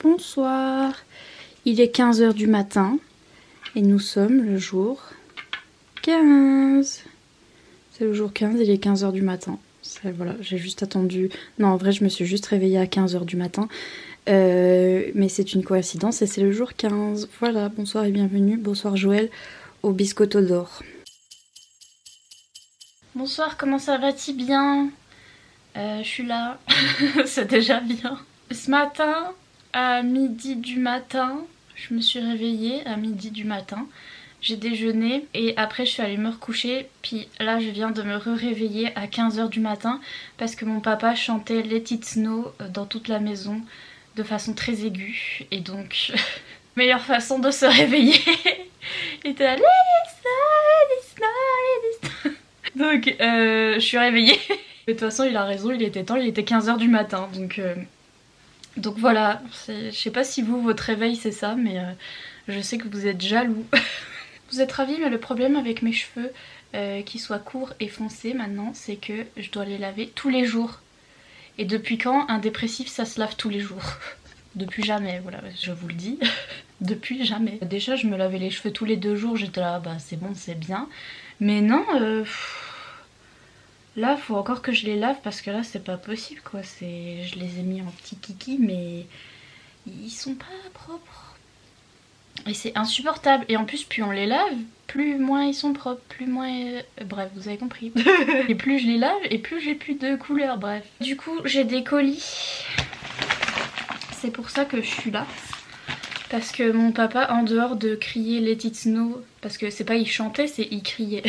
Bonsoir. Il est 15 h du matin et nous sommes le jour 15. C'est le jour 15, il est 15 h du matin. Voilà, j'ai juste attendu. Non, en vrai, je me suis juste réveillée à 15 h du matin. Mais c'est une coïncidence et c'est le jour 15. Voilà, bonsoir et bienvenue. Bonsoir Joël au biscotto d'or. Bonsoir, comment ça va-t-il bien? Je suis là, c'est déjà bien. Ce matin, à midi du matin, je me suis réveillée à midi du matin. J'ai déjeuné et après je suis allée me recoucher. Puis là je viens de me réveiller à 15 h du matin parce que mon papa chantait Let It Snow dans toute la maison de façon très aiguë. Et donc, meilleure façon de se réveiller. Il était là, Let It Snow, Let It Snow, Let It Snow. Donc je suis réveillée. De toute façon il a raison, il était temps, il était 15 h du matin. Donc voilà, je sais pas si vous, votre réveil c'est ça, mais je sais que vous êtes jaloux. Vous êtes ravis, mais le problème avec mes cheveux qui soient courts et foncés maintenant, c'est que je dois les laver tous les jours. Et depuis quand un dépressif ça se lave tous les jours? Depuis jamais, voilà, je vous le dis. Depuis jamais. Déjà je me lavais les cheveux tous les 2 jours, j'étais là, bah c'est bon, c'est bien. Mais non, là faut encore que je les lave parce que là c'est pas possible quoi. Je les ai mis en petit kiki mais ils sont pas propres. Et c'est insupportable. Et en plus plus on les lave, plus moins ils sont propres, plus moins... Bref, vous avez compris. Et plus je les lave et plus j'ai plus de couleur, bref. Du coup j'ai des colis. C'est pour ça que je suis là. Parce que mon papa, en dehors de crier Let It Snow, parce que c'est pas il chantait, c'est il criait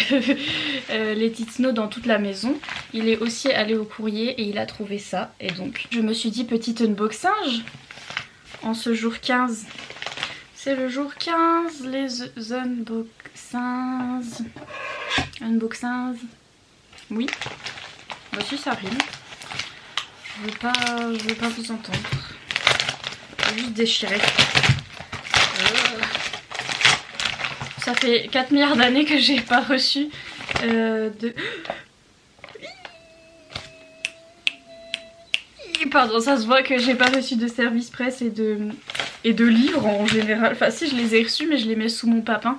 Let It Snow dans toute la maison, il est aussi allé au courrier et il a trouvé ça. Et donc je me suis dit petit unboxing en ce jour 15. C'est le jour 15, les unboxings. Unboxings. Oui. Bah si ça rime. Je veux pas vous entendre. Je vais juste déchirer. Ça fait 4 milliards d'années que j'ai pas reçu de... Pardon, ça se voit que j'ai pas reçu de service presse et de livres en général. Enfin si, je les ai reçus mais je les mets sous mon papin.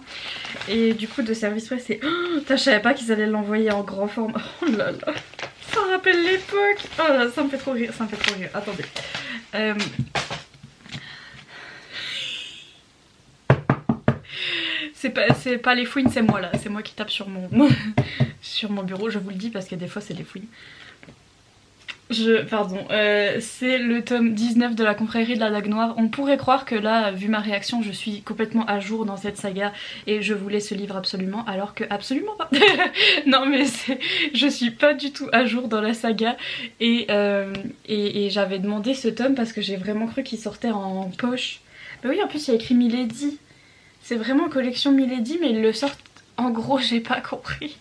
Et du coup de service presse c'est... Oh, je savais pas qu'ils allaient l'envoyer en grand format. Oh là là, ça rappelle l'époque. Oh là, ça me fait trop rire, ça me fait trop rire. Attendez. C'est pas les fouines, c'est moi là. C'est moi qui tape sur mon sur mon bureau. Je vous le dis parce que des fois c'est les fouines. Pardon, c'est le tome 19 de la confrérie de la Dague Noire. On pourrait croire que là, vu ma réaction, je suis complètement à jour dans cette saga et je voulais ce livre absolument, alors que absolument pas. Non mais je suis pas du tout à jour dans la saga et j'avais demandé ce tome parce que j'ai vraiment cru qu'il sortait en poche. Bah oui, en plus il y a écrit Milady. C'est vraiment collection Milady mais ils le sortent en gros, j'ai pas compris.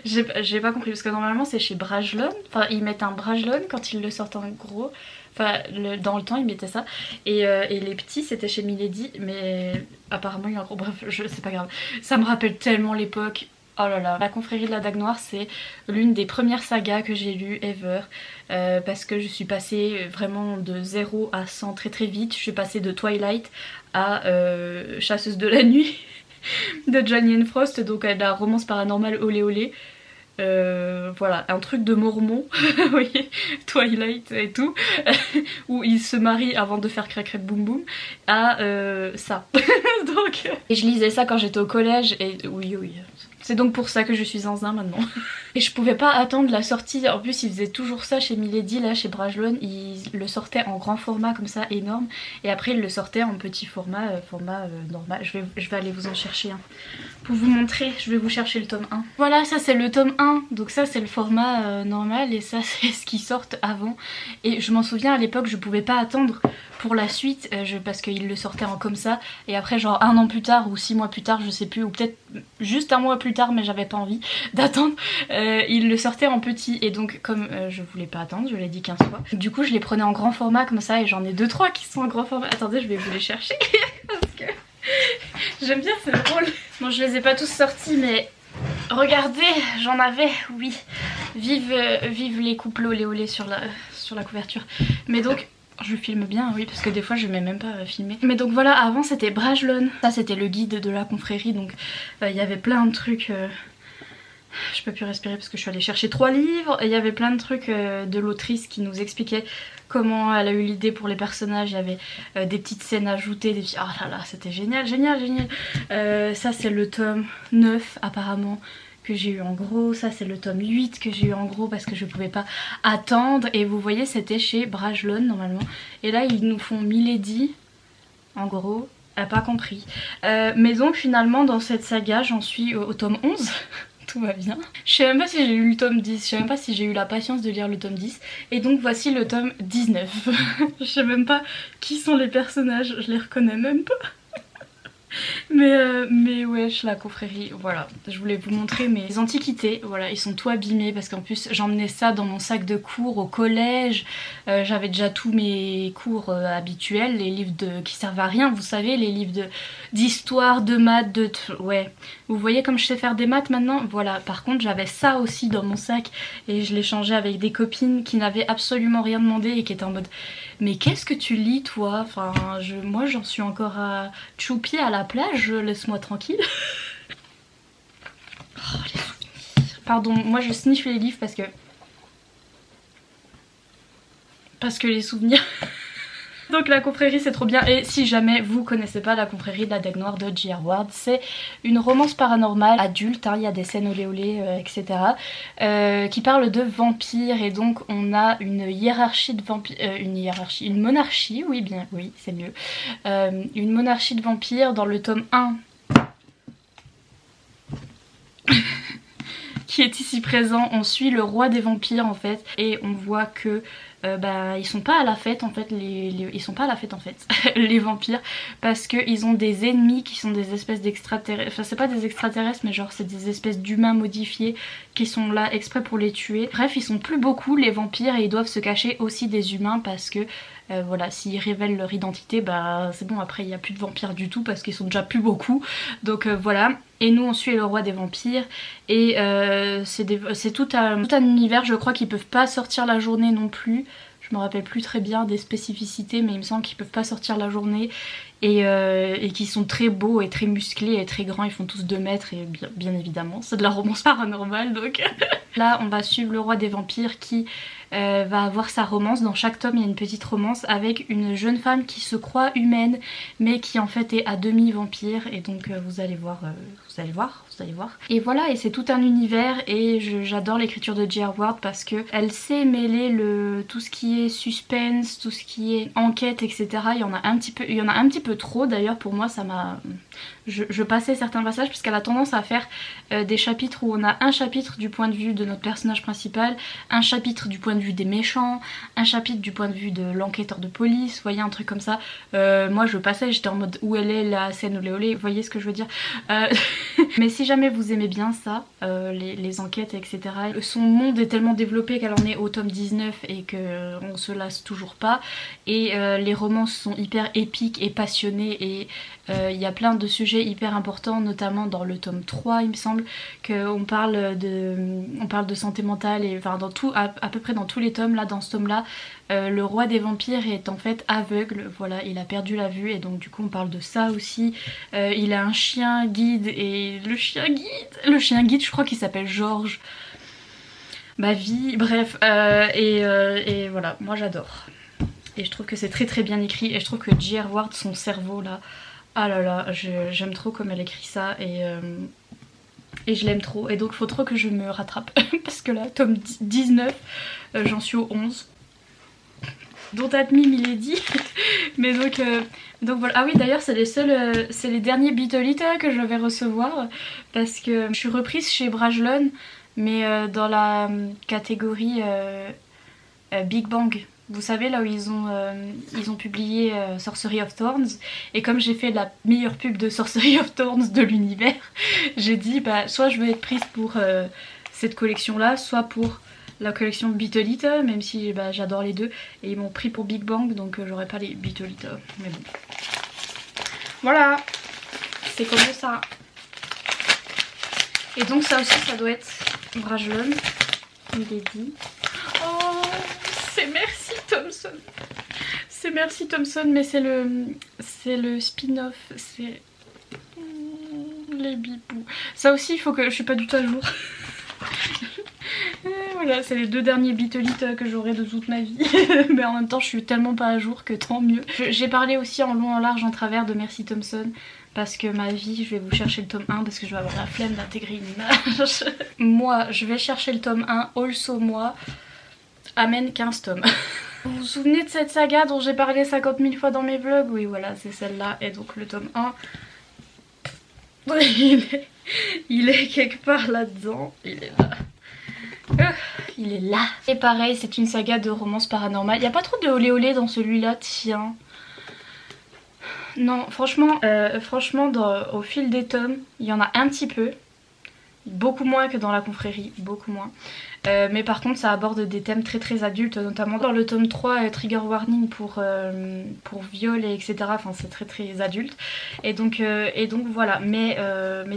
J'ai pas compris parce que normalement c'est chez Brajlon. Enfin ils mettent un Brajlon quand ils le sortent en gros. Enfin dans le temps ils mettaient ça. Et les petits c'était chez Milady. Mais apparemment il y a un gros... Bref, c'est pas grave. Ça me rappelle tellement l'époque. Oh là là. La confrérie de la Dague Noire c'est l'une des premières sagas que j'ai lues ever. Parce que je suis passée vraiment de 0 à 100 très très vite. Je suis passée de Twilight à Chasseuse de la Nuit. De Janine Frost, donc la romance paranormale olé olé. Voilà, un truc de mormon, oui, Twilight et tout, où ils se marient avant de faire crac crac boum boum, à ça. Donc, et je lisais ça quand j'étais au collège, et oui, oui. C'est donc pour ça que je suis zinzin maintenant. Et je pouvais pas attendre la sortie. En plus ils faisaient toujours ça chez Milady, là chez Brajlon. Ils le sortaient en grand format comme ça, énorme. Et après ils le sortaient en petit format, normal. Je vais aller vous en chercher un. Pour vous montrer, je vais vous chercher le tome 1. Voilà, ça c'est le tome 1. Donc ça c'est le format normal et ça c'est ce qui sortent avant. Et je m'en souviens à l'époque je pouvais pas attendre pour la suite parce qu'ils le sortaient en comme ça. Et après genre 1 an plus tard ou 6 mois plus tard, je sais plus, ou peut-être juste 1 mois plus tard mais j'avais pas envie d'attendre, ils le sortaient en petit et donc comme je voulais pas attendre, je l'ai dit 15 fois, du coup je les prenais en grand format comme ça et j'en ai 2-3 qui sont en grand format. Attendez, je vais vous les chercher parce que j'aime bien, c'est drôle. Bon, je les ai pas tous sortis mais regardez, j'en avais, oui. Vive les couples olé olé sur la couverture. Mais donc Je filme bien, oui, parce que des fois je mets même pas filmer. Mais donc voilà, avant c'était Brajlon. Ça c'était le guide de la confrérie, donc il y avait plein de trucs. Je peux plus respirer parce que je suis allée chercher 3 livres. Il y avait plein de trucs de l'autrice qui nous expliquait comment elle a eu l'idée pour les personnages. Il y avait des petites scènes ajoutées, des petits... Oh là là, c'était génial, génial, génial. Ça c'est le tome 9 apparemment que j'ai eu en gros. Ça c'est le tome 8 que j'ai eu en gros parce que je pouvais pas attendre. Et vous voyez, c'était chez Brajlon normalement. Et là ils nous font Milady en gros. Pas compris. Mais donc finalement dans cette saga j'en suis au tome 11. Tout va bien. Je sais même pas si j'ai lu le tome 10, je sais même pas si j'ai eu la patience de lire le tome 10. Et donc voici le tome 19. Je sais même pas qui sont les personnages, je les reconnais même pas. Mais wesh, la confrérie, voilà. Je voulais vous montrer mes antiquités. Voilà, ils sont tout abîmés parce qu'en plus j'emmenais ça dans mon sac de cours au collège. J'avais déjà tous mes cours habituels, les livres qui servent à rien, vous savez, les livres d'histoire, de maths, ouais. Vous voyez comme je sais faire des maths maintenant? Voilà, par contre j'avais ça aussi dans mon sac et je l'ai changé avec des copines qui n'avaient absolument rien demandé et qui étaient en mode mais qu'est-ce que tu lis toi? Enfin, moi j'en suis encore à choupier à la plage, laisse-moi tranquille. Oh, les souvenirs. Pardon, moi je sniffe les livres parce que les souvenirs. Donc la confrérie c'est trop bien, et si jamais vous connaissez pas la confrérie de la Dague Noire de J.R. Ward, c'est une romance paranormale adulte, hein, il y a des scènes olé olé, etc. Qui parle de vampires, et donc on a une hiérarchie de vampires, une monarchie, oui bien, oui c'est mieux, une monarchie de vampires dans le tome 1. Qui est ici présent, on suit le roi des vampires en fait, et on voit que ils sont pas à la fête en fait, ils sont pas à la fête en fait, les vampires, parce qu'ils ont des ennemis qui sont des espèces d'extraterrestres, enfin c'est pas des extraterrestres mais genre c'est des espèces d'humains modifiés qui sont là exprès pour les tuer. Bref, ils sont plus beaucoup les vampires et ils doivent se cacher aussi des humains parce que voilà, s'ils révèlent leur identité, bah c'est bon, après il n'y a plus de vampires du tout parce qu'ils sont déjà plus beaucoup, donc voilà. Et nous on suit le roi des vampires, et c'est tout un univers, je crois qu'ils peuvent pas sortir la journée non plus. Je me rappelle plus très bien des spécificités, mais il me semble qu'ils peuvent pas sortir la journée, et qu'ils sont très beaux et très musclés et très grands, ils font tous 2 mètres, et bien évidemment c'est de la romance paranormale donc. Là on va suivre le roi des vampires qui va avoir sa romance. Dans chaque tome il y a une petite romance avec une jeune femme qui se croit humaine mais qui en fait est à demi vampire, et donc vous allez voir, vous allez voir. Et voilà, et c'est tout un univers, et j'adore l'écriture de J.R. Ward parce que elle sait mêler tout ce qui est suspense, tout ce qui est enquête, etc. Il y en a un petit peu trop d'ailleurs pour moi, ça m'a... Je passais certains passages parce qu'elle a tendance à faire des chapitres où on a un chapitre du point de vue de notre personnage principal, un chapitre du point de vue des méchants, un chapitre du point de vue de l'enquêteur de police, vous voyez, un truc comme ça. Moi je passais, j'étais en mode où elle est la scène olé olé, vous voyez ce que je veux dire. Mais si jamais vous aimez bien ça, les enquêtes, etc. Son monde est tellement développé qu'elle en est au tome 19 et qu'on se lasse toujours pas. Et les romances sont hyper épiques et passionnées, et il y a plein de sujets hyper importants, notamment dans le tome 3 il me semble, qu'on parle de santé mentale, et enfin dans tout, à peu près dans tous les tomes, là dans ce tome là, le roi des vampires est en fait aveugle, voilà, il a perdu la vue, et donc du coup on parle de ça aussi. Il a un chien guide, et le chien guide je crois qu'il s'appelle Georges, ma vie, bref, et voilà, moi j'adore. Et je trouve que c'est très très bien écrit, et je trouve que J.R. Ward, son cerveau là, ah là là, j'aime trop comme elle écrit ça, et je l'aime trop, et donc faut trop que je me rattrape parce que là, tome 19, j'en suis au 11. Don't at me Milady. Mais donc voilà. Ah oui, d'ailleurs c'est les derniers Beetlita que je vais recevoir, parce que je suis reprise chez Brajlon, mais dans la catégorie Big Bang. Vous savez, là où ils ont publié Sorcery of Thorns, et comme j'ai fait la meilleure pub de Sorcery of Thorns de l'univers, j'ai dit bah soit je veux être prise pour cette collection là, soit pour la collection Beetlita, même si bah, j'adore les deux, et ils m'ont pris pour Big Bang, donc j'aurais pas les Beetlita, mais bon. Voilà, c'est comme ça. Et donc ça aussi, ça doit être Brajlon, il est dit. Oh, c'est merci Thomson. C'est Mercy Thompson, mais c'est le spin-off, c'est les bibous. Ça aussi, il faut que je suis pas du tout à jour. Voilà, c'est les 2 derniers Beatlites que j'aurai de toute ma vie. Mais en même temps, je suis tellement pas à jour que tant mieux. J'ai parlé aussi en long, en large, en travers de Mercy Thompson. Parce que ma vie, je vais vous chercher le tome 1 parce que je vais avoir la flemme d'intégrer une image. Moi, je vais chercher le tome 1. Also, moi, amène 15 tomes. Vous vous souvenez de cette saga dont j'ai parlé 50 000 fois dans mes vlogs? Oui, voilà, c'est celle-là. Et donc le tome 1, il est quelque part là-dedans. Il est là. Il est là. Et pareil, c'est une saga de romance paranormale. Il n'y a pas trop de olé olé dans celui-là, tiens. Non, franchement, au fil des tomes, il y en a un petit peu. Beaucoup moins que dans la confrérie, beaucoup moins. Mais par contre ça aborde des thèmes très adultes, notamment dans le tome 3, trigger warning pour viol et etc. Enfin c'est très adulte. Et donc voilà, mais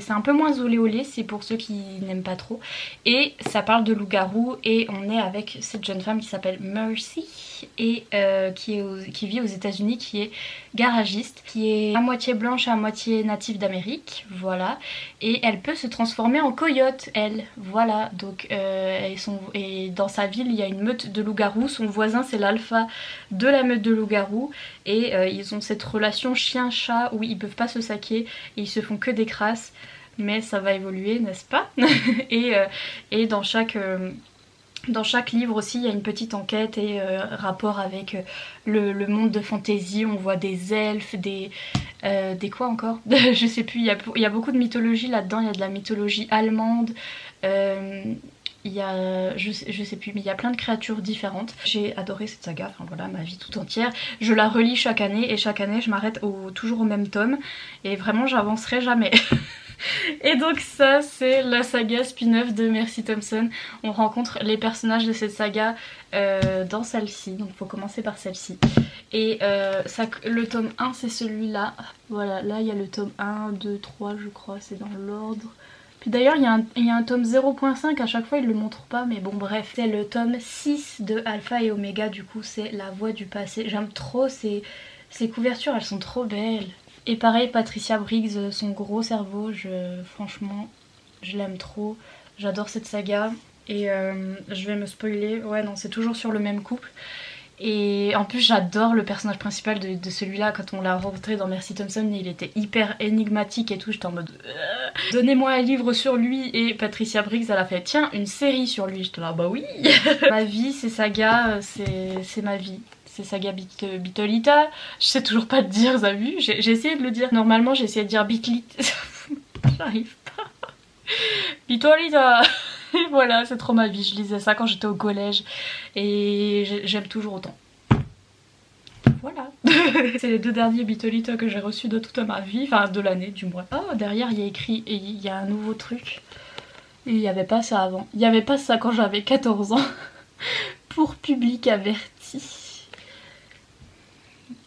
c'est un peu moins olé olé, c'est pour ceux qui n'aiment pas trop. Et ça parle de loup-garou et on est avec cette jeune femme qui s'appelle Mercy et qui vit aux États-Unis, qui est garagiste, qui est à moitié blanche, à moitié native d'Amérique, voilà. Et elle peut se transformer en coyote, elle, voilà. Donc et dans sa ville il y a une meute de loups-garous, son voisin c'est l'alpha de la meute de loups-garous et ils ont cette relation chien-chat où ils peuvent pas se saquer et ils se font que des crasses, mais ça va évoluer, n'est-ce pas? Et dans chaque livre aussi il y a une petite enquête et rapport avec le monde de fantasy. On voit des elfes, des quoi encore? Je sais plus, il y a beaucoup de mythologie là-dedans, il y a de la mythologie allemande, il y a, je sais plus, mais il y a plein de créatures différentes. J'ai adoré cette saga, enfin voilà, ma vie tout entière. Je la relis chaque année et chaque année je m'arrête toujours au même tome et vraiment j'avancerai jamais. Et donc ça c'est la saga spin-off de Mercy Thompson. On rencontre les personnages de cette saga dans celle-ci, donc faut commencer par celle-ci. Et le tome 1 c'est celui-là. Voilà, là il y a le tome 1, 2, 3 je crois, c'est dans l'ordre. Puis d'ailleurs il y a un tome 0.5, à chaque fois il le montre pas, mais bon bref. C'est le tome 6 de Alpha et Oméga, du coup c'est la voix du passé. J'aime trop ces couvertures, elles sont trop belles. Et pareil, Patricia Briggs, son gros cerveau, franchement je l'aime trop. J'adore cette saga et je vais me spoiler. Ouais non, c'est toujours sur le même couple. Et en plus j'adore le personnage principal de celui-là. Quand on l'a rencontré dans Mercy Thompson, il était hyper énigmatique et tout, j'étais en mode donnez-moi un livre sur lui. Et Patricia Briggs elle a fait tiens une série sur lui, j'étais là bah oui. Ma vie ces sagas, c'est ma vie. C'est saga Beatlita, je sais toujours pas te dire, t'as vu, j'ai essayé de le dire. Normalement j'ai essayé de dire Beatlit, j'arrive pas. Beatlita. Et voilà, c'est trop ma vie, je lisais ça quand j'étais au collège et j'aime toujours autant. Voilà. C'est les 2 derniers Beatlita que j'ai reçus de toute ma vie, enfin de l'année du moins. Oh, derrière il y a écrit, et il y a un nouveau truc. Et il n'y avait pas ça avant. Il n'y avait pas ça quand j'avais 14 ans. Pour public averti.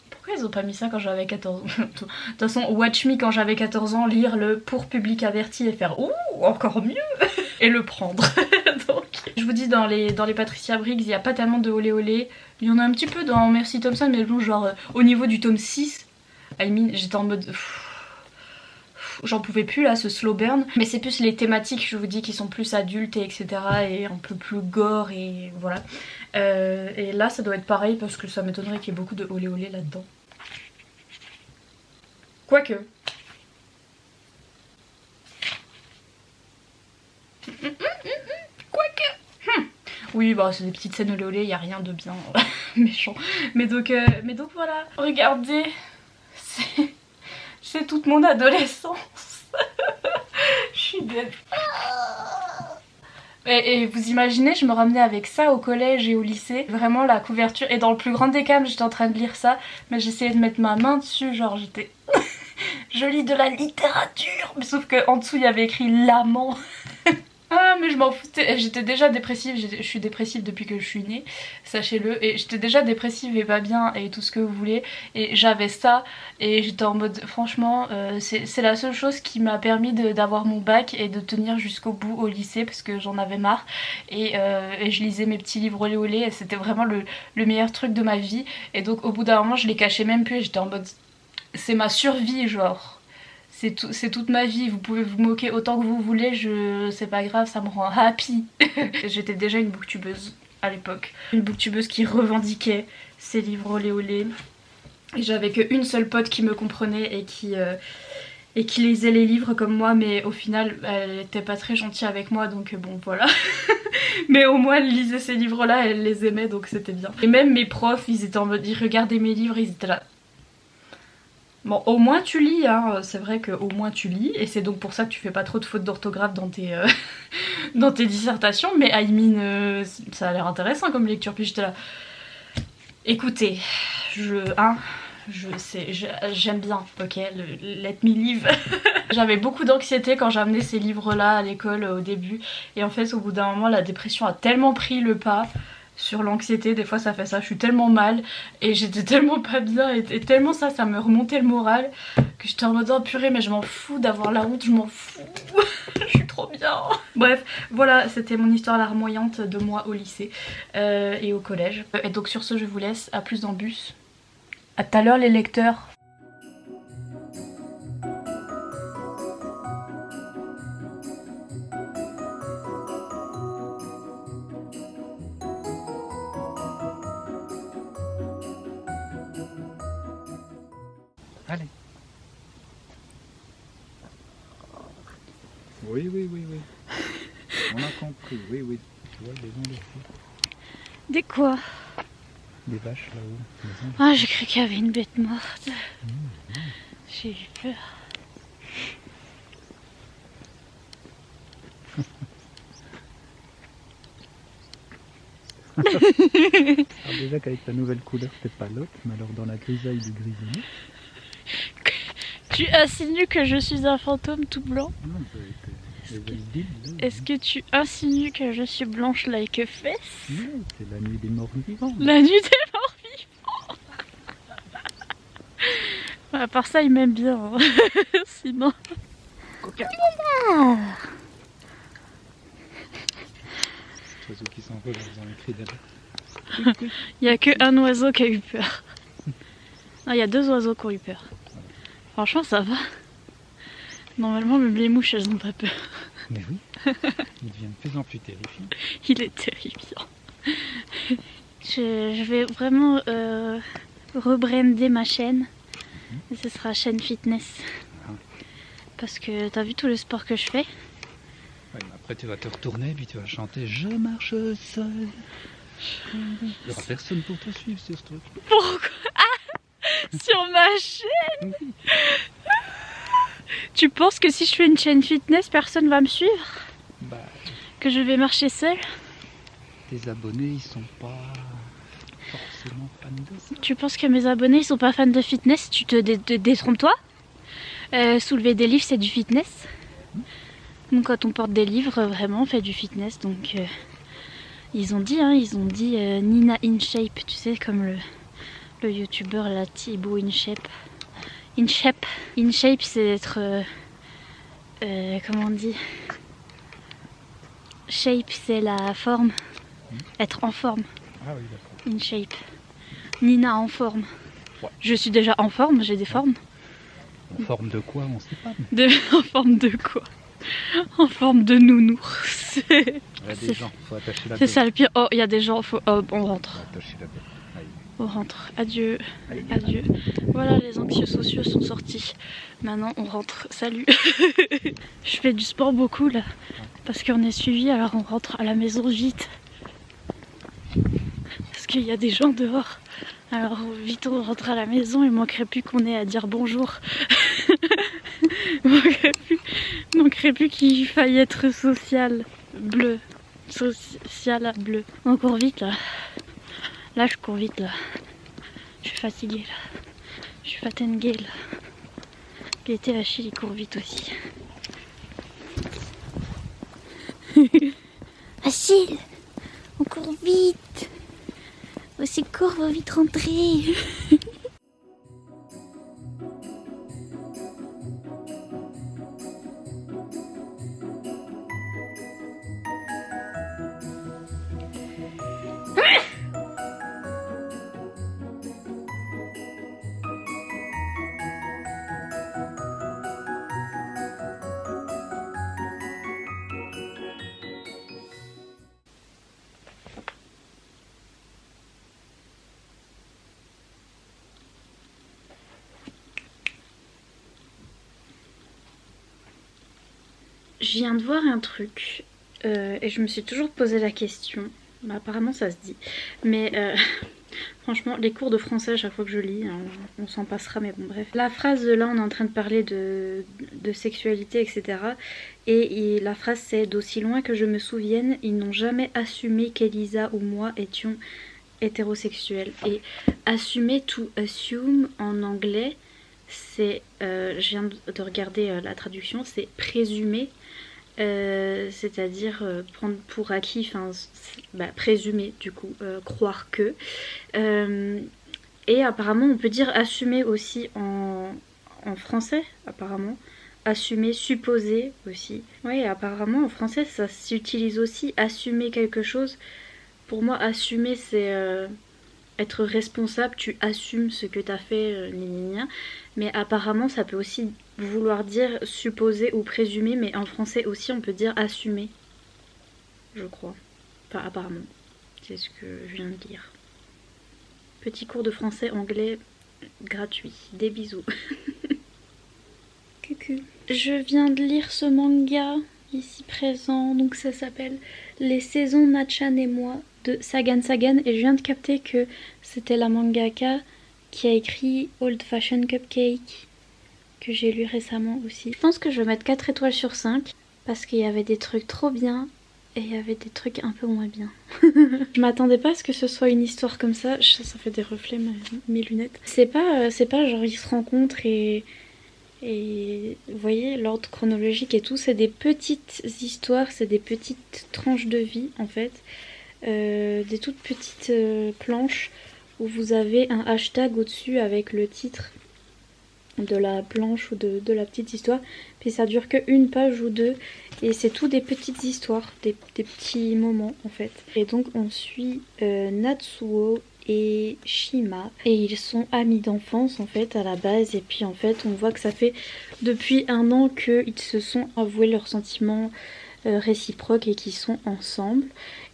Pourquoi ils ont pas mis ça quand j'avais 14 ans? De toute façon, watch me quand j'avais 14 ans, lire le pour public averti et faire ouh, encore mieux. Et le prendre. Donc, je vous dis, dans les Patricia Briggs, il n'y a pas tellement de olé olé. Il y en a un petit peu dans Mercy Thompson, mais bon, genre au niveau du tome 6, I mean, j'étais en mode j'en pouvais plus là, ce slow burn. Mais c'est plus les thématiques, je vous dis, qui sont plus adultes et etc. et un peu plus gore et voilà. Et là ça doit être pareil parce que ça m'étonnerait qu'il y ait beaucoup de olé olé là-dedans. Quoique. Oui bah c'est des petites scènes olé olé, il n'y a rien de bien méchant. Mais donc voilà. Regardez, c'est toute mon adolescence. Je suis dead. Et vous imaginez, je me ramenais avec ça au collège et au lycée. Vraiment la couverture, et dans le plus grand des calmes j'étais en train de lire ça, mais j'essayais de mettre ma main dessus, genre j'étais... Je lis de la littérature, mais sauf qu'en dessous il y avait écrit l'amant. Ah bien, mais je m'en foutais. J'étais déjà dépressive, je suis dépressive depuis que je suis née, sachez-le. Et j'étais déjà dépressive et pas bien et tout ce que vous voulez. Et j'avais ça et j'étais en mode, franchement, c'est la seule chose qui m'a permis d'avoir mon bac et de tenir jusqu'au bout au lycée parce que j'en avais marre. Et je lisais mes petits livres olé olé et c'était vraiment le meilleur truc de ma vie. Et donc au bout d'un moment je les cachais même plus et j'étais en mode, c'est ma survie genre. C'est toute ma vie, vous pouvez vous moquer autant que vous voulez, c'est pas grave, ça me rend happy. J'étais déjà une booktubeuse à l'époque. Une booktubeuse qui revendiquait ses livres olé olé. Et j'avais qu'une seule pote qui me comprenait et qui lisait les livres comme moi, mais au final elle était pas très gentille avec moi, donc bon voilà. Mais au moins elle lisait ces livres là, elle les aimait, donc c'était bien. Et même mes profs, ils étaient en mode, ils regardaient mes livres, ils étaient là. Bon, au moins tu lis, hein. C'est vrai qu'au moins tu lis, et c'est donc pour ça que tu fais pas trop de fautes d'orthographe dans tes dissertations, mais I mean, ça a l'air intéressant comme lecture, puis j'étais là. Écoutez, j'aime bien, ok, let me live. J'avais beaucoup d'anxiété quand j'amenais ces livres-là à l'école au début, et en fait au bout d'un moment la dépression a tellement pris le pas sur l'anxiété, des fois ça fait ça, je suis tellement mal et j'étais tellement pas bien et tellement ça me remontait le moral que j'étais en mode oh purée mais je m'en fous d'avoir la honte, je m'en fous. Je suis trop bien. Bref, voilà, c'était mon histoire larmoyante de moi au lycée et au collège. Et donc sur ce je vous laisse, à plus dans le bus. À tout à l'heure les lecteurs. Allez. Oui. On a compris, oui. Tu vois, des gens dessus. Des quoi? Des vaches là-haut. Ah, j'ai cru qu'il y avait une bête morte. J'ai eu peur. Alors déjà qu'avec la nouvelle couleur c'était pas l'autre, mais alors dans la grisaille du grisonné. Tu insinues que je suis un fantôme tout blanc? Non, ça a été les îles. Est-ce que tu insinues que je suis blanche like a fesse? Non, c'est la nuit des morts vivants. La nuit des morts vivants. À part ça, il m'aime bien. Hein. Sinon. Coquin. Cet oiseau qui s'envole en faisant un cri d'alerte. Il n'y a qu'un oiseau qui a eu peur. Non, il y a deux oiseaux qui ont eu peur. Franchement, ça va. Normalement, même les mouches, elles n'ont pas peur. Mais oui, il devient de plus en plus terrifiant. Il est terrifiant. Je vais vraiment rebrander ma chaîne. Et ce sera chaîne fitness. Parce que t'as vu tout le sport que je fais. Ouais, après tu vas te retourner et puis tu vas chanter Je marche seul. Il n'y aura personne pour te suivre sur ce truc. Pourquoi? Ah, sur ma chaîne. Tu penses que si je fais une chaîne fitness, personne va me suivre? Bah, que je vais marcher seule? Tes abonnés ils sont pas forcément fans de ça. Tu penses que mes abonnés ils sont pas fans de fitness? Tu te détrompe-toi. Soulever des livres c'est du fitness. Donc quand on porte des livres vraiment on fait du fitness. Donc ils ont dit Nina InShape, tu sais comme le youtubeur là Thibaut InShape. InShape c'est être comment on dit? Shape c'est la forme. Être en forme. Ah oui d'accord. InShape. Nina en forme. Ouais. Je suis déjà en forme, j'ai des formes. En forme de quoi on sait pas. En forme de quoi? En forme de nounours. Il y a des gens, faut attacher la C'est bête. ça le pire. Oh, il y a des gens, on rentre. Faut attacher la bête. Allez. On rentre. Adieu. Allez. Adieu. Voilà, les anxieux sociaux sont sortis. Maintenant, on rentre. Salut. Je fais du sport beaucoup là. Parce qu'on est suivi, alors on rentre à la maison vite. Parce qu'il y a des gens dehors. Alors vite on rentre à la maison, il manquerait plus qu'on ait à dire bonjour. manquerait plus qu'il faille être social bleu. Social bleu. On court vite là. Là je cours vite là. Je suis fatiguée là. Je suis fatiguée là. L'été Achille il court vite aussi. Gilles, on court vite. Au secours, va vite rentrer. Je viens de voir un truc et je me suis toujours posé la question. Bah, apparemment ça se dit. Mais franchement, les cours de français à chaque fois que je lis, hein, on s'en passera, mais bon bref. La phrase de là, on est en train de parler de sexualité, etc. Et la phrase c'est: d'aussi loin que je me souvienne, ils n'ont jamais assumé qu'Elisa ou moi étions hétérosexuels. Et assumer, to assume en anglais, c'est, je viens de regarder la traduction, c'est présumer. C'est-à-dire prendre pour acquis, enfin présumer du coup, croire que. Et apparemment on peut dire assumer aussi en français, apparemment. Assumer, supposer aussi. Oui, apparemment en français ça s'utilise aussi, assumer quelque chose. Pour moi assumer c'est être responsable, tu assumes ce que t'as fait, mais apparemment ça peut aussi vouloir dire supposer ou présumer, mais en français aussi on peut dire assumer, je crois. Enfin apparemment, c'est ce que je viens de lire. Petit cours de français anglais gratuit, des bisous. Coucou. Je viens de lire ce manga ici présent, donc ça s'appelle Les saisons Nachan et moi de Sagan Sagan, et je viens de capter que c'était la mangaka qui a écrit Old Fashioned Cupcake, que j'ai lu récemment aussi. Je pense que je vais mettre 4 étoiles sur 5 parce qu'il y avait des trucs trop bien et il y avait des trucs un peu moins bien. Je m'attendais pas à ce que ce soit une histoire comme ça. Ça fait des reflets mes lunettes. C'est pas genre ils se rencontrent et vous voyez l'ordre chronologique et tout, c'est des petites histoires, c'est des petites tranches de vie en fait. Des toutes petites planches où vous avez un hashtag au-dessus avec le titre de la planche ou de la petite histoire, puis ça dure que une page ou deux et c'est tout des petites histoires, des petits moments en fait. Et donc on suit Natsuo et Shima et ils sont amis d'enfance en fait à la base, et puis en fait on voit que ça fait depuis 1 an qu'ils se sont avoués leurs sentiments réciproques et qu'ils sont ensemble.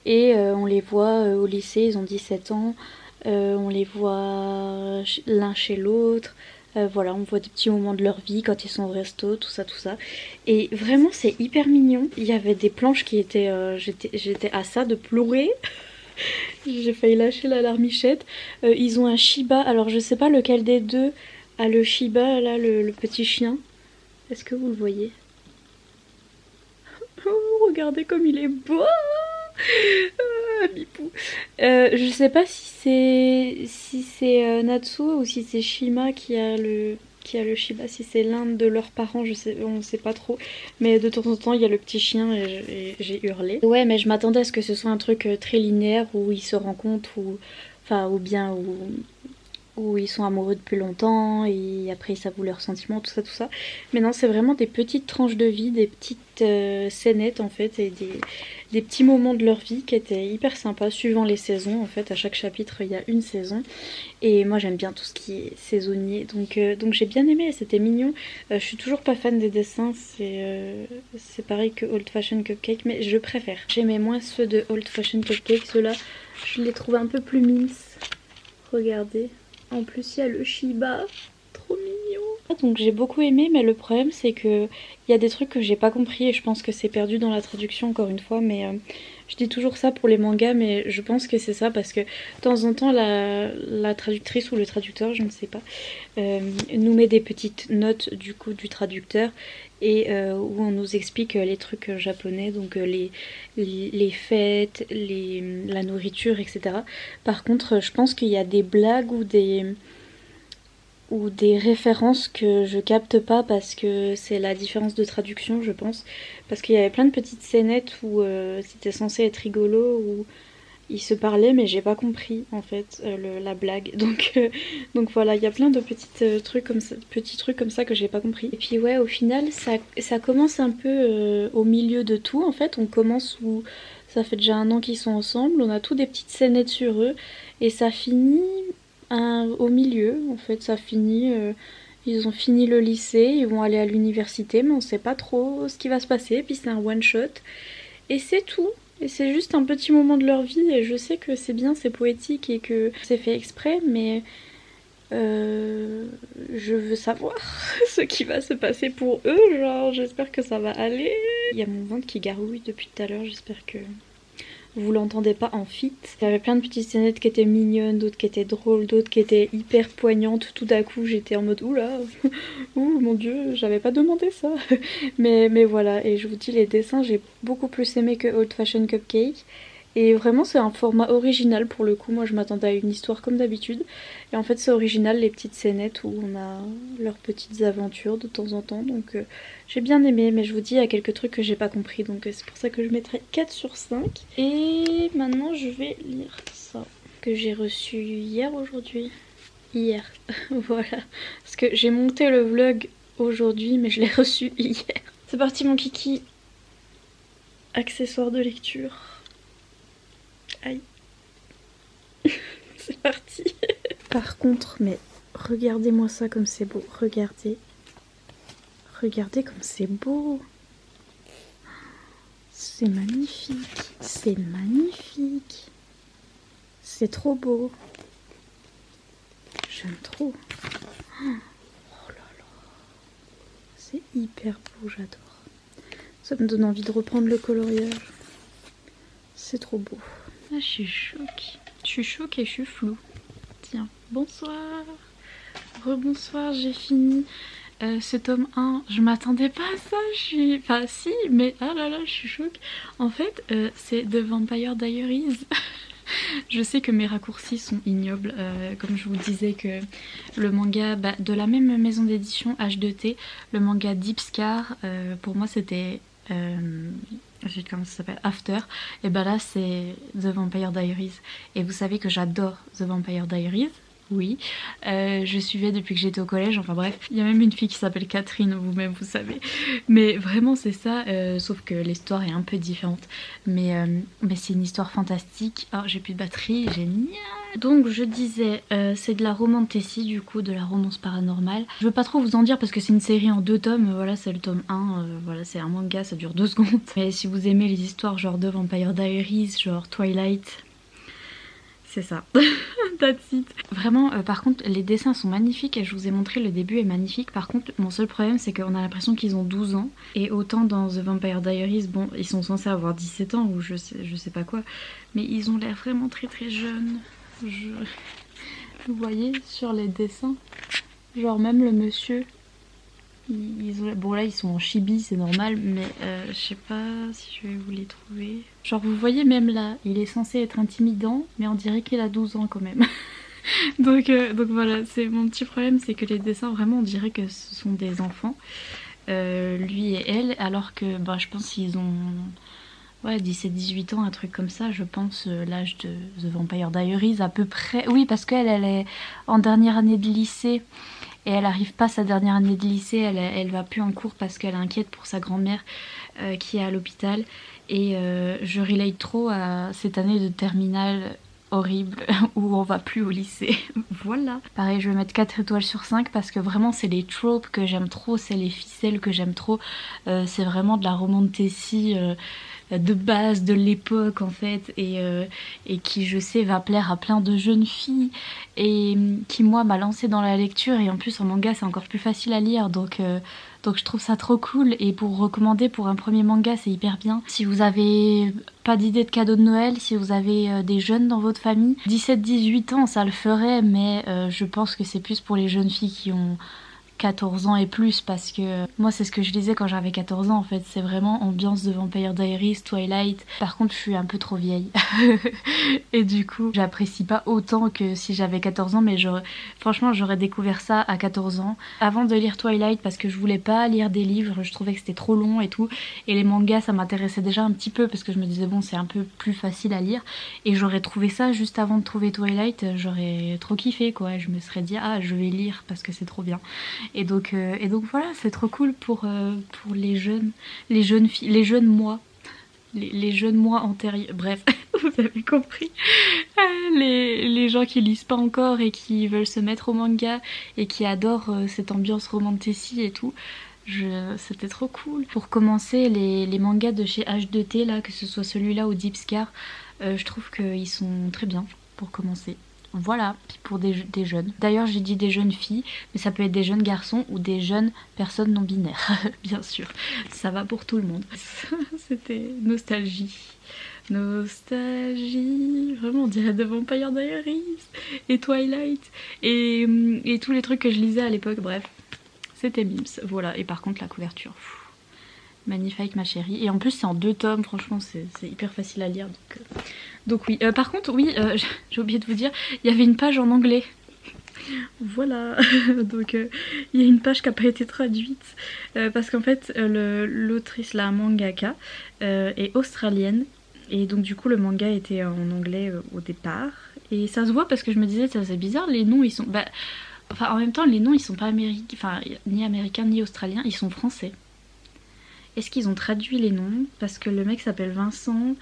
Et on les voit au lycée, ils ont 17 ans, on les voit l'un chez l'autre, voilà, on voit des petits moments de leur vie quand ils sont au resto, tout ça. Et vraiment c'est hyper mignon. Il y avait des planches qui étaient... j'étais à ça de pleurer. J'ai failli lâcher la larmichette. Ils ont un Shiba, alors je sais pas lequel des deux a le Shiba, là, le petit chien. Est-ce que vous le voyez? Oh, regardez comme il est beau! Bipou. Je sais pas si c'est Natsuo ou si c'est Shima qui a le Shiba, si c'est l'un de leurs parents, on sait pas trop. Mais de temps en temps il y a le petit chien et j'ai hurlé. Ouais, mais je m'attendais à ce que ce soit un truc très linéaire où ils se rencontrent ou bien où ils sont amoureux depuis longtemps et après ils s'avouent leurs sentiments, tout ça. Mais non, c'est vraiment des petites tranches de vie, des petites scénettes en fait, et des petits moments de leur vie qui étaient hyper sympas suivant les saisons. En fait, à chaque chapitre il y a une saison et moi j'aime bien tout ce qui est saisonnier, donc j'ai bien aimé, c'était mignon. Je suis toujours pas fan des dessins, c'est pareil que Old Fashioned Cupcake, mais je préfère. J'aimais moins ceux de Old Fashioned Cupcake, ceux-là je les trouve un peu plus minces. Regardez. En plus, il y a le Shiba, trop mignon. Donc j'ai beaucoup aimé, mais le problème c'est que il y a des trucs que j'ai pas compris et je pense que c'est perdu dans la traduction encore une fois. Mais je dis toujours ça pour les mangas, mais je pense que c'est ça parce que de temps en temps la traductrice ou le traducteur, je ne sais pas, nous met des petites notes du coup du traducteur et où on nous explique les trucs japonais, donc les fêtes, la nourriture, etc. Par contre, je pense qu'il y a des blagues ou ou des références que je capte pas parce que c'est la différence de traduction, je pense. Parce qu'il y avait plein de petites scénettes où c'était censé être rigolo, où ils se parlaient, mais j'ai pas compris en fait la blague. Donc voilà, il y a plein de petits trucs comme ça que j'ai pas compris. Et puis ouais, au final, ça commence un peu au milieu de tout. En fait, on commence où ça fait déjà 1 an qu'ils sont ensemble, on a tout des petites scénettes sur eux, et ça finit au milieu. En fait, ça finit. Ils ont fini le lycée, ils vont aller à l'université, mais on sait pas trop ce qui va se passer. Puis c'est un one shot, et c'est tout. Et c'est juste un petit moment de leur vie, et je sais que c'est bien, c'est poétique et que c'est fait exprès, mais je veux savoir ce qui va se passer pour eux, genre j'espère que ça va aller. Il y a mon ventre qui garouille depuis tout à l'heure, j'espère que vous l'entendez pas en fit. Il y avait plein de petites scénettes qui étaient mignonnes, d'autres qui étaient drôles, d'autres qui étaient hyper poignantes. Tout à coup j'étais en mode oula, ouh mon dieu, j'avais pas demandé ça. mais voilà, et je vous dis, les dessins j'ai beaucoup plus aimé que Old Fashioned Cupcake. Et vraiment c'est un format original pour le coup, moi je m'attendais à une histoire comme d'habitude. Et en fait c'est original, les petites scénettes où on a leurs petites aventures de temps en temps. Donc j'ai bien aimé, mais je vous dis, il y a quelques trucs que j'ai pas compris. Donc c'est pour ça que je mettrai 4 sur 5. Et maintenant je vais lire ça, que j'ai reçu aujourd'hui. Hier, voilà. Parce que j'ai monté le vlog aujourd'hui, mais je l'ai reçu hier. C'est parti mon kiki. Accessoire de lecture. Aïe. C'est parti. Par contre, mais regardez-moi ça comme c'est beau. Regardez. Regardez comme c'est beau. C'est magnifique. C'est magnifique. C'est trop beau. J'aime trop. Oh là là. C'est hyper beau, j'adore. Ça me donne envie de reprendre le coloriage. C'est trop beau. Ah, je suis choquée. Je suis choquée, je suis floue. Tiens, bonsoir. Rebonsoir, j'ai fini ce tome 1. Je m'attendais pas à ça, je suis... Enfin si, mais ah là là, je suis choquée. En fait, c'est The Vampire Diaries. Je sais que mes raccourcis sont ignobles, comme je vous disais que le manga de la même maison d'édition H2T, le manga Deep Scar, pour moi c'était... comment ça s'appelle, After, et bah là c'est The Vampire Diaries, et vous savez que j'adore The Vampire Diaries, oui, je suivais depuis que j'étais au collège, enfin bref, il y a même une fille qui s'appelle Catherine, vous-même vous savez, mais vraiment c'est ça, sauf que l'histoire est un peu différente, mais c'est une histoire fantastique. Oh, j'ai plus de batterie, génial. Donc je disais, c'est de la romantasy, du coup, de la romance paranormale. Je veux pas trop vous en dire parce que c'est une série en 2 tomes, voilà, c'est le tome 1, voilà, c'est un manga, ça dure 2 secondes. Mais si vous aimez les histoires genre de Vampire Diaries, genre Twilight, c'est ça. That's it. Vraiment, par contre, les dessins sont magnifiques et je vous ai montré, le début est magnifique. Par contre, mon seul problème, c'est qu'on a l'impression qu'ils ont 12 ans. Et autant dans The Vampire Diaries, bon, ils sont censés avoir 17 ans ou je sais pas quoi. Mais ils ont l'air vraiment très très jeunes. Vous voyez sur les dessins, genre même le monsieur, bon là ils sont en chibi, c'est normal, mais je sais pas si je vais vous les trouver. Genre vous voyez même là, il est censé être intimidant, mais on dirait qu'il a 12 ans quand même. donc voilà, c'est mon petit problème, c'est que les dessins vraiment on dirait que ce sont des enfants, lui et elle, alors que je pense qu'ils ont... Ouais, 17-18 ans, un truc comme ça, je pense, l'âge de The Vampire Diaries à peu près. Oui, parce qu'elle est en dernière année de lycée et elle arrive pas sa dernière année de lycée, elle va plus en cours parce qu'elle est inquiète pour sa grand-mère qui est à l'hôpital. Et je relate trop à cette année de terminale horrible où on va plus au lycée. Voilà. Pareil, je vais mettre 4 étoiles sur 5 parce que vraiment c'est les tropes que j'aime trop, c'est les ficelles que j'aime trop. C'est vraiment de la romantasy de base de l'époque en fait, et qui je sais va plaire à plein de jeunes filles et qui moi m'a lancé dans la lecture, et en plus en manga c'est encore plus facile à lire, donc je trouve ça trop cool, et pour recommander pour un premier manga c'est hyper bien. Si vous avez pas d'idée de cadeau de Noël, si vous avez des jeunes dans votre famille, 17-18 ans ça le ferait, mais je pense que c'est plus pour les jeunes filles qui ont 14 ans et plus, parce que moi c'est ce que je lisais quand j'avais 14 ans en fait, c'est vraiment ambiance de Vampire Diaries, Twilight. Par contre je suis un peu trop vieille et du coup j'apprécie pas autant que si j'avais 14 ans, mais franchement j'aurais découvert ça à 14 ans avant de lire Twilight, parce que je voulais pas lire des livres, je trouvais que c'était trop long et tout, et les mangas ça m'intéressait déjà un petit peu parce que je me disais bon c'est un peu plus facile à lire, et j'aurais trouvé ça juste avant de trouver Twilight, j'aurais trop kiffé quoi, je me serais dit ah je vais lire parce que c'est trop bien. Et donc voilà, c'est trop cool pour les jeunes filles, les jeunes moi, les jeunes moi antérieurs, bref, vous avez compris. Les gens qui lisent pas encore et qui veulent se mettre au manga et qui adorent cette ambiance romantécie et tout. C'était trop cool. Pour commencer, les mangas de chez H2T, là, que ce soit celui-là ou Deep Scar, je trouve qu'ils sont très bien pour commencer. Voilà, puis pour des jeunes. D'ailleurs, j'ai dit des jeunes filles, mais ça peut être des jeunes garçons ou des jeunes personnes non binaires, bien sûr. Ça va pour tout le monde. C'était nostalgie. Nostalgie, vraiment on dirait de Vampire Diaries et Twilight et tous les trucs que je lisais à l'époque, bref. C'était Mims, voilà. Et par contre la couverture, magnifique ma chérie. Et en plus c'est en 2 tomes, franchement c'est hyper facile à lire. Donc oui, par contre oui, j'ai oublié de vous dire, il y avait une page en anglais. Voilà, donc il y a une page qui n'a pas été traduite parce qu'en fait l'autrice, la mangaka, est australienne, et donc du coup le manga était en anglais au départ, et ça se voit parce que je me disais ça c'est bizarre, les noms ils sont... Enfin en même temps les noms ils sont pas américains, enfin ni américains ni australiens, ils sont français. Est-ce qu'ils ont traduit les noms? Parce que le mec s'appelle Vincent,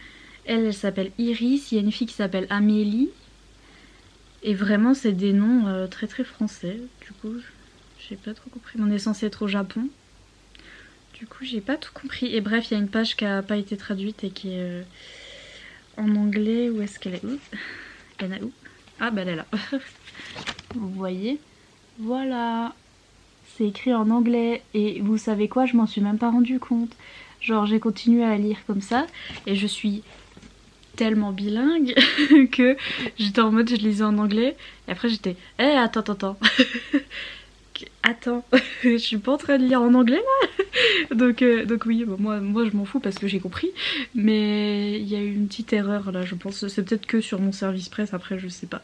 elle s'appelle Iris, il y a une fille qui s'appelle Amélie. Et vraiment c'est des noms très très français. Du coup j'ai pas trop compris. On est censé être au Japon. Du coup j'ai pas tout compris. Et bref il y a une page qui a pas été traduite et qui est en anglais. Où est-ce qu'elle est? Elle est où? Ah bah elle est là. Vous voyez? Voilà. C'est écrit en anglais. Et vous savez quoi? Je m'en suis même pas rendu compte. Genre j'ai continué à lire comme ça. Et je suis tellement bilingue que j'étais en mode je lisais en anglais et après j'étais attends attends je suis pas en train de lire en anglais là. donc oui bon, moi je m'en fous parce que j'ai compris, mais il y a eu une petite erreur là, je pense. C'est peut-être que sur mon service presse, après je sais pas,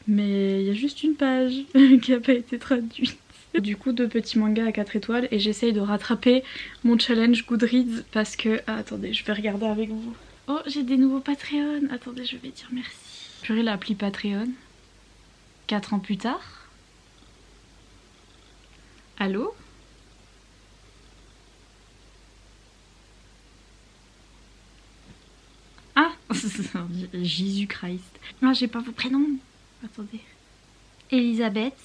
mais il y a juste une page qui a pas été traduite. Du coup 2 petits mangas à 4 étoiles, et j'essaye de rattraper mon challenge Goodreads parce que attendez, je vais regarder avec vous. Oh, j'ai des nouveaux Patreon. Attendez, je vais dire merci. J'aurai l'appli Patreon. 4 ans plus tard. Allô? Ah Jésus-Christ. Ah, j'ai pas vos prénoms. Attendez. Elisabeth,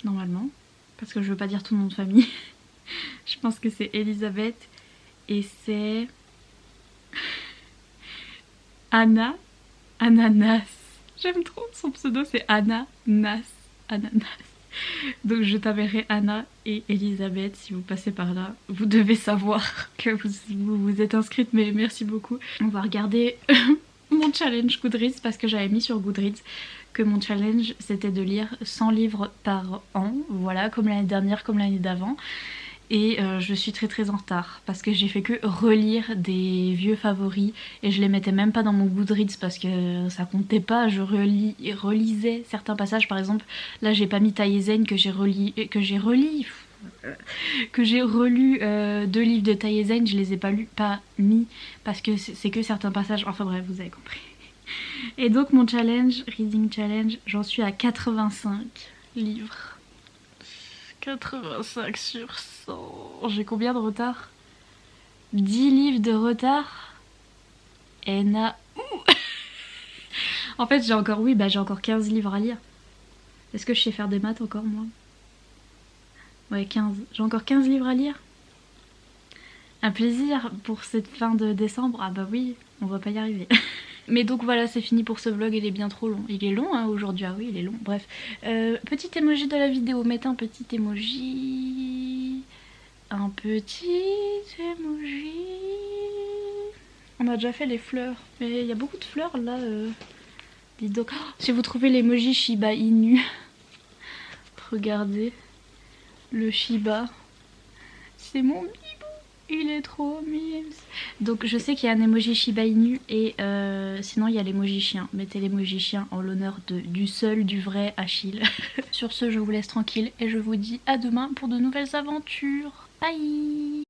normalement. Parce que je veux pas dire ton nom de famille. Je pense que c'est Elisabeth. Et c'est... Anna Ananas. J'aime trop son pseudo, c'est Ananas. Donc je t'appellerai Anna et Elisabeth si vous passez par là. Vous devez savoir que vous êtes inscrite, mais merci beaucoup. On va regarder mon challenge Goodreads parce que j'avais mis sur Goodreads que mon challenge c'était de lire 100 livres par an. Voilà, comme l'année dernière, comme l'année d'avant. Et je suis très très en retard parce que j'ai fait que relire des vieux favoris et je les mettais même pas dans mon Goodreads parce que ça comptait pas. Je relisais certains passages, par exemple là j'ai pas mis Taïezen que j'ai relu 2 livres de Taïezen, je les ai pas mis parce que c'est que certains passages, enfin bref vous avez compris. Et donc mon challenge, reading challenge, j'en suis à 85 livres. 85 sur 100. J'ai combien de retard? 10 livres de retard. En fait j'ai encore, j'ai encore 15 livres à lire. Est-ce que je sais faire des maths encore moi? Ouais, 15. J'ai encore 15 livres à lire. Un plaisir pour cette fin de décembre. Ah bah oui, on va pas y arriver. Mais donc voilà, c'est fini pour ce vlog, il est bien trop long. Il est long hein, aujourd'hui, ah oui il est long, bref. Petit emoji de la vidéo, mettez un petit emoji. Un petit emoji. On a déjà fait les fleurs, mais il y a beaucoup de fleurs là. Dis donc, oh, si vous trouvez l'emoji Shiba Inu, regardez. Le Shiba. C'est mon bibou. Il est trop mimes. Donc je sais qu'il y a un emoji Shiba Inu et sinon il y a l'emoji chien. Mettez l'emoji chien en l'honneur du seul, du vrai Achille. Sur ce, je vous laisse tranquille et je vous dis à demain pour de nouvelles aventures. Bye.